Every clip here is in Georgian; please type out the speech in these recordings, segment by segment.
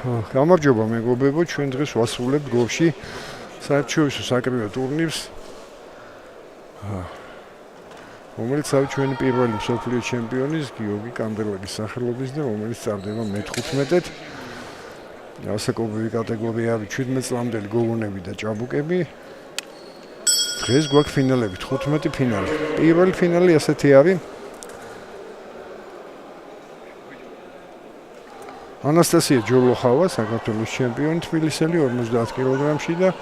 გამარჯობა მეგობრებო, ჩვენ დღეს ვასრულებთ გოლში საერთაშორისო საკრებულო ტურნირს. რომელიც არის ჩვენი პირველი მსოფლიო ჩემპიონის გიორგი კანდელაკის სახელობის და რომელიც წარდება მე-15-ით. ასაკობრივი კატეგორია არის 17 წლამდელი გოგონები და ჭაბუკები. დღეს გვაქვს ფინალები, 15 ფინალი. პირველი ფინალი ასეთი არის. ანასტასია ჯოლოხავა, საქართველოს ჩემპიონი თბილისელი 50 კილოგრამში და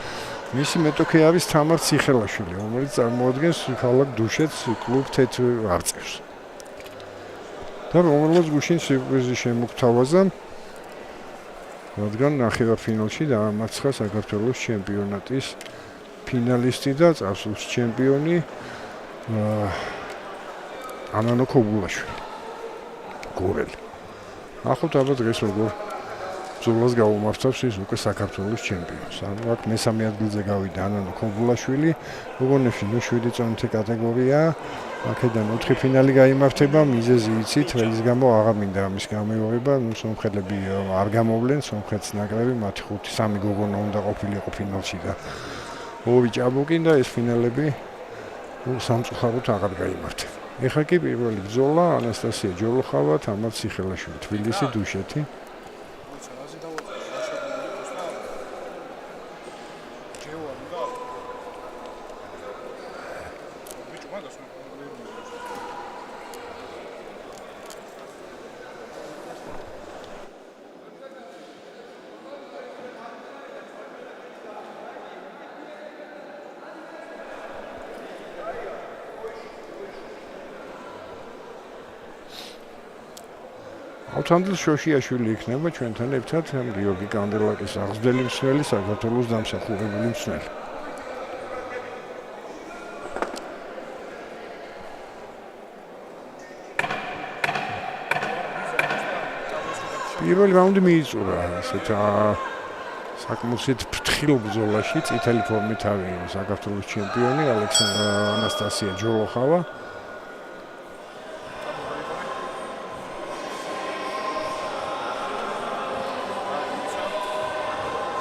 მისი მეტოქე არის თამარ ციხელაშვილი, რომელიც წარმოადგენს ქალაქ დუშეთს კლუბ თეთრ არწევს. და რომელსაც გუშინ სიურპრიზი შემოგთავაზა, რადგან ნახევარფინალში დაამარცხა საქართველოს ჩემპიონატის ფინალისტი და წარსულის ჩემპიონი ანანო ქობულაშვილი. გორელი. ახლა ალბათ დღეს როგორ ბრძოლას გაუმართავს ის უკვე საქართველოს ჩემპიონს. აქ მესამე ადგილზე გავიდა ანანო ქობულაშვილი, გოგონებში 7 წონითი კატეგორია. აქედან 4 ფინალი გაიმართება, მიზეზი იცით, რის გამო აღარ მინდა ამის გამეორება, სომხელები არ გამოვლენ, სომხეთის ნაკრები, მათი 5-3 გოგონა უნდა ყოფილიყო ფინალში და 2 ჭაბუკი და ეს ფინალები სამწუხაროდ აღარ გაიმართება. ეხლა კი პირველი ბრძოლა ანასტასია ჯოლოხავა, თამარ ციხელაშვილი, თბილისი, დუშეთი. ავთანდილ შოშიაშვილი იქნება ჩვენთან ერთად გიორგი კანდელაკის აღზრდელი მსმელი, საქართველოს დამსახურებული მსმელი. პირველი რაუნდი მიიწურა ასეთ საკმაოდ ფრთხილ ბრძოლაში, წითელი ფორმით არის საქართველოს ჩემპიონი ანასტასია ჯოლოხავა.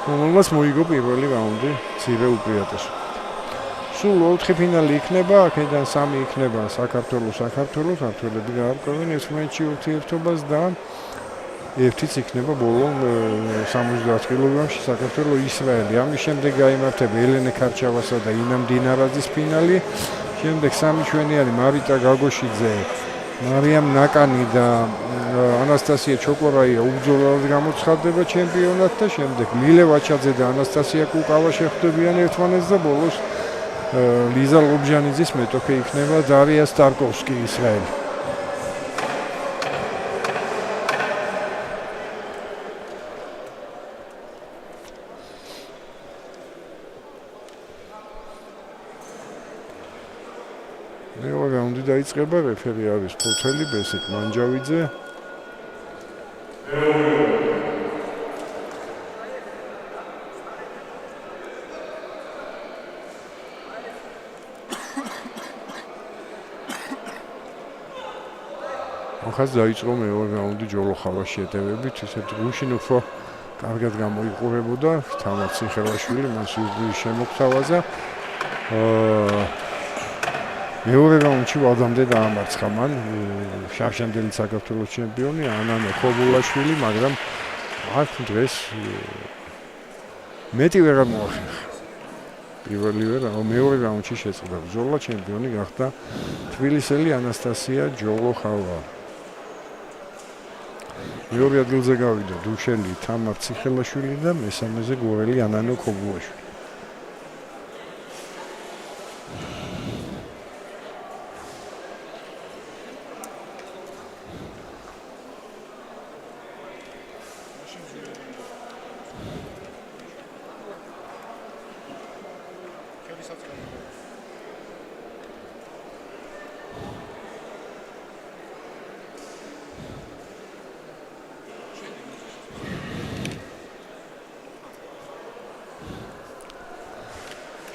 რომელმაც მოიგო პირველი რაუნდი მცირე უპირატესობით. სულ 4 ფინალი იქნება, აქედან 3 იქნება საქართველოს, ქართველები გაარკვევენ ერთმანეთში ურთიერთობას და ერთიც იქნება ბოლო 70 კილოგრამში საქართველოს ისრაელი. ამის შემდეგ გაიმართება ელენე ქარჩავასა და ინამ დინარაძის ფინალი. შემდეგ 3 ჩვენი არის მარიტა გაგოშიძე, მარიამ ნაკანი და ანასტასია ჩოკორაია უბრძოლად გამოცხადდება ჩემპიონად და შემდეგ მილე ვაჩაძე და ანასტასია კუკავა შეხვდებიან ერთმანეთს და ბოლოს ლიზა ლობჟანიძის მეტოქე იქნება დარია სტარკოვსკი ისრაელი. მეორე რაუნდი დაიწყება, რეფერი არის ფოთელი ბესიკ მანჯავიძე. ახაც დაიწყო მეორე რაუნდი ჯოლოხავას შეტევებით, ისეთ გუშინ უფრო კარგად გამოიყურებოდა თამარ ციხელაშვილი, მას სიურპრიზი შემოგთავაზა. მეორე რაუნდში ვადამდე დაამარცხა მან შავშანდელი საქართველოს ჩემპიონი ანანო ქობულაშვილი, მაგრამ აქ დღეს მეტი ვეღარ მოახერხა. მეორე რაუნდში შეწყდა ბრძოლა, ჩემპიონი გახდა თბილისელი ანასტასია ჯოლოხავა. მეორე ადგილზე გავიდა დუშელი თამარ ციხელაშვილი და მესამეზე გორელი ანანო ქობულაშვილი.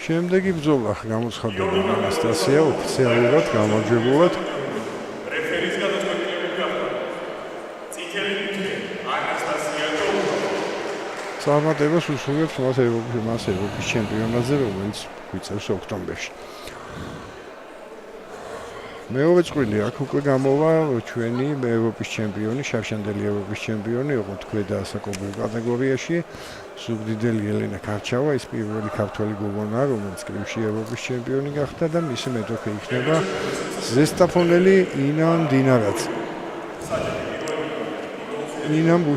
შემდეგი ბრძოლა გამოცხადდა ანასტასია ოფიციალურად გამარჯვებულად. რეფერის გადაწყვეტილებით გახდა წითელი ნივთი ანასტასია ჯოლოხავა. წარმატებას უსურვებს მას ევროპის ჩემპიონატზე, რომელიც გვიწევს ოქტომბერში. მეორე წვლილი აქ უკვე გამოვა ჩვენი ევროპის ჩემპიონი, შავშანდელი ევროპის ჩემპიონი, ოღონდ ქვედა საკობრივ კატეგორიაში, ზუგდიდელი ელენა ქარჩავა, ის პირველი ქართველი გოგონაა, რომელიც კრივში ევროპის ჩემპიონი გახდა და მისი მეტოქე იქნება ზესტაფონელი ინან დინარაძე. ინან